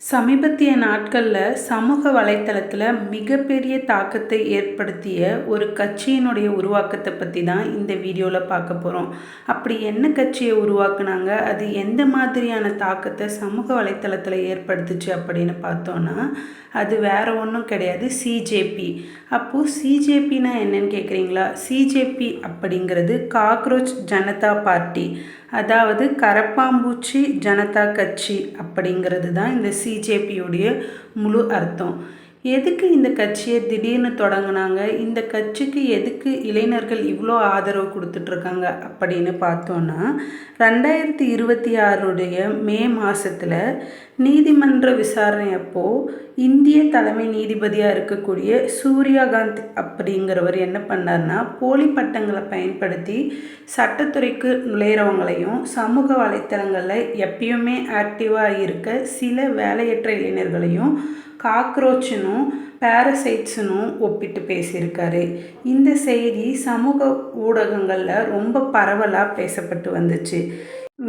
சமீபத்திய நாட்களில் சமூக வலைத்தளத்தில் மிகப்பெரிய தாக்கத்தை ஏற்படுத்திய ஒரு கட்சியினுடைய உருவாக்கத்தை பற்றி தான் இந்த வீடியோவில் பார்க்க போகிறோம். அப்படி என்ன கட்சியை உருவாக்குனாங்க, அது எந்த மாதிரியான தாக்கத்தை சமூக வலைத்தளத்தில் ஏற்படுத்துச்சு அப்படின்னு பார்த்தோன்னா, அது வேறு ஒன்றும் கிடையாது, சிஜேபி. அப்போது சிஜேபின்னா என்னன்னு கேட்குறீங்களா? சிஜேபி அப்படிங்கிறது காக்ரோச் ஜனதா பார்ட்டி, அதாவது கரப்பாம்பூச்சி ஜனதா கட்சி அப்படிங்கிறது தான் இந்த சிஜேபியுடைய முழு அர்த்தம். எதுக்கு இந்த கட்சியை திடீர்னு தொடங்கினாங்க, இந்த கட்சிக்கு எதுக்கு இளைஞர்கள் இவ்வளோ ஆதரவு கொடுத்துட்ருக்காங்க அப்படின்னு பார்த்தோன்னா, 2026 மே மாதத்தில் நீதிமன்ற விசாரணை அப்போது இந்திய தலைமை நீதிபதியாக இருக்கக்கூடிய சூர்யகாந்த் அப்படிங்கிறவர் என்ன பண்ணார்னா, போலி பட்டங்களை பயன்படுத்தி சட்டத்துறைக்கு நுழையிறவங்களையும் சமூக வலைத்தளங்களில் எப்பயுமே ஆக்டிவாக இருக்க சில வேலையற்ற இளைஞர்களையும் காக்ரோச்சுனும் பேரசைட்ஸுனும் ஒப்பிட்டு பேசியிருக்காரு. இந்த செய்தி சமூக ஊடகங்களில் ரொம்ப பரவலாக பேசப்பட்டு வந்துச்சு.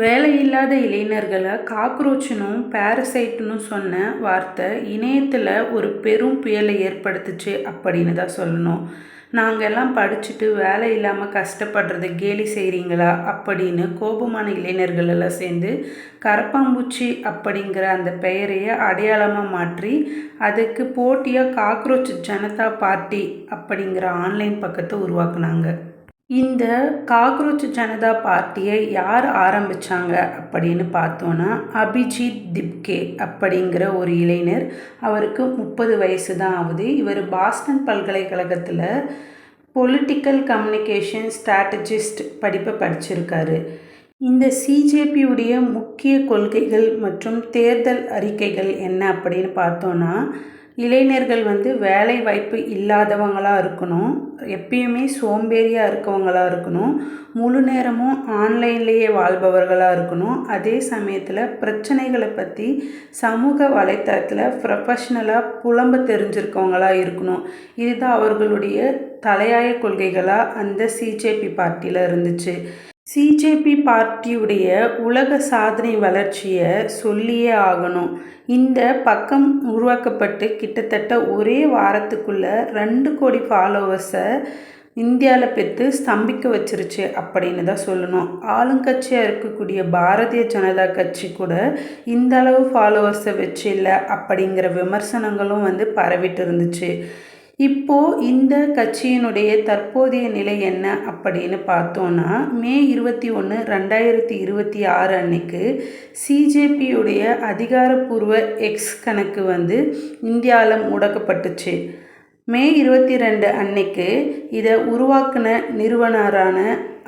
வேலையில்லாத இளைஞர்களை காக்ரோச்சுனும் பேரசைட்டுன்னு சொன்ன வார்த்தை இணையத்தில் ஒரு பெரும் புயலை ஏற்படுத்துச்சு அப்படின்னு தான் சொல்லணும். நாங்கள் எல்லாம் படிச்சுட்டு வேலை இல்லாமல் கஷ்டப்படுறது கேலி செய்கிறீங்களா அப்படின்னு கோபமான இளைஞர்கள் எல்லாம் சேர்ந்து கரப்பாம்பூச்சி அப்படிங்கிற அந்த பெயரையே அடையாளமாக மாற்றி அதுக்கு போட்டியாக காக்ரோச் ஜனதா பார்ட்டி அப்படிங்கிற ஆன்லைன் பக்கத்தை உருவாக்குனாங்க. இந்த காக்ரோச் ஜனதா பார்ட்டியை யார் ஆரம்பித்தாங்க அப்படின்னு பார்த்தோன்னா, அபிஜித் திப்கே அப்படிங்கிற ஒரு இளைஞர். அவருக்கு 30 வயசு தான் ஆகுது. இவர் பாஸ்டன் பல்கலைக்கழகத்தில் பொலிட்டிக்கல் கம்யூனிகேஷன் ஸ்ட்ராட்டஜிஸ்ட் படிப்பை படிச்சிருக்காரு. இந்த சிஜேபியுடைய முக்கிய கொள்கைகள் மற்றும் தேர்தல் அறிக்கைகள் என்ன அப்படின்னு பார்த்தோன்னா, இளைஞர்கள் வேலை வாய்ப்பு இல்லாதவங்களாக இருக்கணும், எப்பயுமே சோம்பேறியாக இருக்கவங்களாக இருக்கணும், முழு நேரமும் ஆன்லைன்லேயே வாழ்பவர்களாக இருக்கணும், அதே சமயத்தில் பிரச்சனைகளை பற்றி சமூக வலைத்தளத்தில் ப்ரொஃபஷ்னலாக புலம்ப தெரிஞ்சிருக்கவங்களாக இருக்கணும். இதுதான் அவர்களுடைய தலையாய கொள்கைகளாக அந்த சிஜேபி பார்ட்டியில் இருந்துச்சு. சிஜேபி பார்ட்டியுடைய உலக சாதனை வளர்ச்சியை சொல்லியே ஆகணும். இந்த பக்கம் உருவாக்கப்பட்டு கிட்டத்தட்ட ஒரே வாரத்துக்குள்ளே 2 கோடி ஃபாலோவர்ஸை இந்தியாவில் பெற்று ஸ்தம்பிக்க வச்சிருச்சு அப்படின்னு தான் சொல்லணும். ஆளுங்கட்சியாக இருக்கக்கூடிய பாரதிய ஜனதா கட்சி கூட இந்த அளவு ஃபாலோவர்ஸை வச்சு இல்லை அப்படிங்கிற விமர்சனங்களும் பரவிட்டு இருந்துச்சு. இப்போது இந்த கட்சியினுடைய தற்போதைய நிலை என்ன அப்படின்னு பார்த்தோன்னா, மே 21, 2026 அன்னைக்கு சிஜேபியுடைய அதிகாரப்பூர்வ எக்ஸ் கணக்கு இந்தியாவில் முடக்கப்பட்டுச்சு. மே 22 அன்னைக்கு இதை உருவாக்கின நிறுவனரான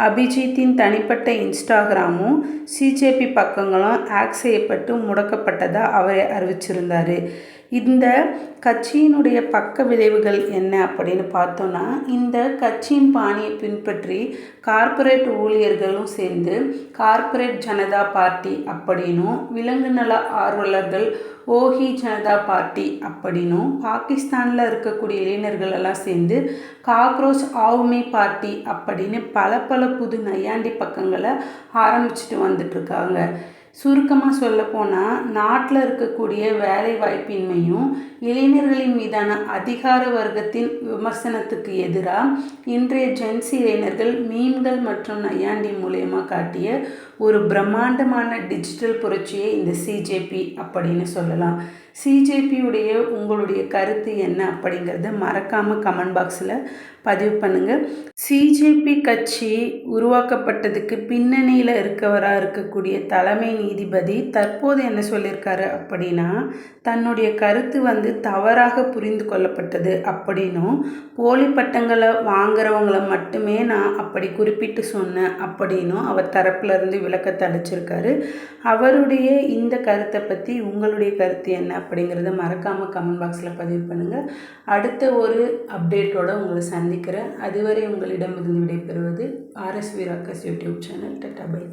அபிஜித்தின் தனிப்பட்ட இன்ஸ்டாகிராமும் சிஜேபி பக்கங்களும் ஹேக் செய்யப்பட்டு முடக்கப்பட்டதாக அவர் அறிவிச்சிருந்தார். இந்த கட்சியினுடைய பக்க விளைவுகள் என்ன அப்படின்னு பார்த்தோன்னா, இந்த கட்சியின் பாணியை பின்பற்றி கார்ப்பரேட் ஊழியர்களும் சேர்ந்து கார்ப்பரேட் ஜனதா பார்ட்டி அப்படின்னும், விலங்கு நல ஆர்வலர்கள் ஓஹி ஜனதா பார்ட்டி அப்படின்னும், பாகிஸ்தானில் இருக்கக்கூடிய இளைஞர்கள் எல்லாம் சேர்ந்து காக்ரோச் ஆவுமி பார்ட்டி அப்படின்னு பல புது நையாண்டி பக்கங்களை ஆரம்பிச்சுட்டு வந்துட்டுருக்காங்க. சுருக்கமாக சொல்லப்போனால், நாட்டில் இருக்கக்கூடிய வேலை வாய்ப்பின்மையும் இளைஞர்களின் மீதான அதிகார வர்க்கத்தின் விமர்சனத்துக்கு எதிராக இன்றைய ஜென்சி இளைஞர்கள் மீம்கள் மற்றும் நையாண்டி மூலயமா காட்டிய ஒரு பிரம்மாண்டமான டிஜிட்டல் புரட்சியை இந்த சிஜேபி அப்படின்னு சொல்லலாம். சிஜேபியுடைய உங்களுடைய கருத்து என்ன அப்படிங்கிறத மறக்காமல் கமெண்ட் பாக்ஸில் பதிவு பண்ணுங்கள். சிஜேபி கட்சி உருவாக்கப்பட்டதுக்கு பின்னணியில் இருக்கக்கூடிய தலைமை நீதிபதி தற்போது என்ன சொல்லியிருக்காரு அப்படின்னா, தன்னுடைய கருத்து தவறாக புரிந்து கொள்ளப்பட்டது அப்படின்னும், போலி பட்டங்களை வாங்குறவங்களை மட்டுமே நான் அப்படி குறிப்பிட்டு சொன்னேன் அப்படின்னும் அவர் தரப்புலேருந்து விளக்கத்தை அளிச்சிருக்காரு. அவருடைய இந்த கருத்தை பற்றி உங்களுடைய கருத்து என்ன அப்படிங்கிறத மறக்காமல் கமெண்ட் பாக்ஸில் பதிவு பண்ணுங்கள். அடுத்த ஒரு அப்டேட்டோடு உங்களை சந்திக்கிறேன். அதுவரை உங்களிடமிருந்து விடைபெறுவது RSV Rockers YouTube channel. Tata by.